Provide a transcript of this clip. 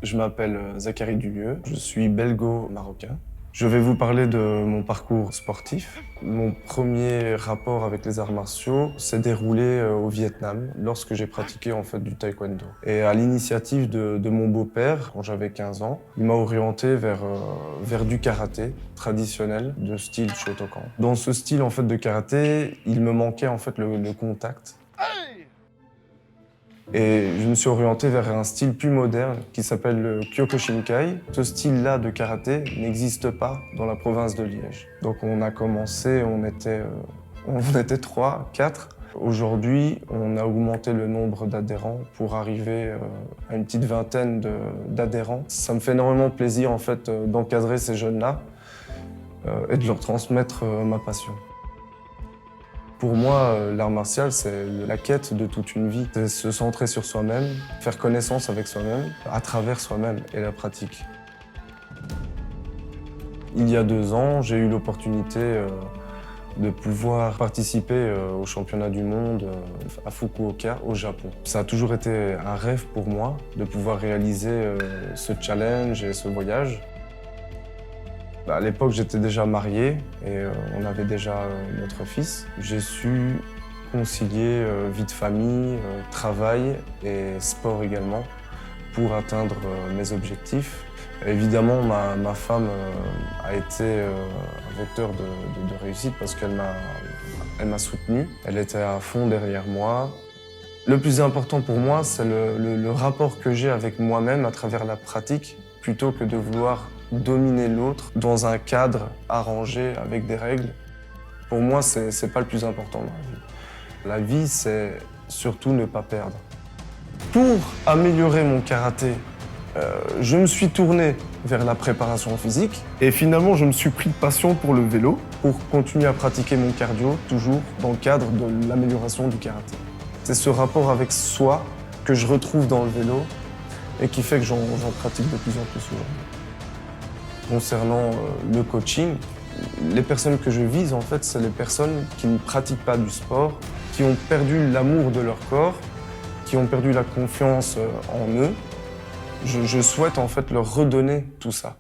Je m'appelle Zachary Dulieu, je suis belgo-marocain. Je vais vous parler de mon parcours sportif. Mon premier rapport avec les arts martiaux s'est déroulé au Vietnam, lorsque j'ai pratiqué en fait du taekwondo. Et à l'initiative de mon beau-père, quand j'avais 15 ans, il m'a orienté vers du karaté traditionnel de style Shotokan. Dans ce style en fait de karaté, il me manquait en fait le contact. Et je me suis orienté vers un style plus moderne qui s'appelle le Kyokushinkai. Ce style-là de karaté n'existe pas dans la province de Liège. Donc on a commencé, on était 3, 4. Aujourd'hui, on a augmenté le nombre d'adhérents pour arriver à une petite vingtaine d'adhérents. Ça me fait énormément plaisir en fait d'encadrer ces jeunes-là et de leur transmettre ma passion. Pour moi, l'art martial, c'est la quête de toute une vie. C'est se centrer sur soi-même, faire connaissance avec soi-même, à travers soi-même et la pratique. Il y a 2 ans, j'ai eu l'opportunité de pouvoir participer au championnat du monde à Fukuoka, au Japon. Ça a toujours été un rêve pour moi de pouvoir réaliser ce challenge et ce voyage. À l'époque, j'étais déjà marié et on avait déjà notre fils. J'ai su concilier vie de famille, travail et sport également pour atteindre mes objectifs. Évidemment, ma femme a été un vecteur de réussite parce qu'elle m'a soutenu. Elle était à fond derrière moi. Le plus important pour moi, c'est le rapport que j'ai avec moi-même à travers la pratique, plutôt que de vouloir dominer l'autre dans un cadre arrangé avec des règles. Pour moi, c'est pas le plus important dans la vie. La vie, c'est surtout ne pas perdre. Pour améliorer mon karaté, je me suis tourné vers la préparation physique et finalement, je me suis pris de passion pour le vélo pour continuer à pratiquer mon cardio, toujours dans le cadre de l'amélioration du karaté. C'est ce rapport avec soi que je retrouve dans le vélo et qui fait que j'en pratique de plus en plus souvent. Concernant le coaching, les personnes que je vise, en fait, c'est les personnes qui ne pratiquent pas du sport, qui ont perdu l'amour de leur corps, qui ont perdu la confiance en eux. Je souhaite en fait leur redonner tout ça.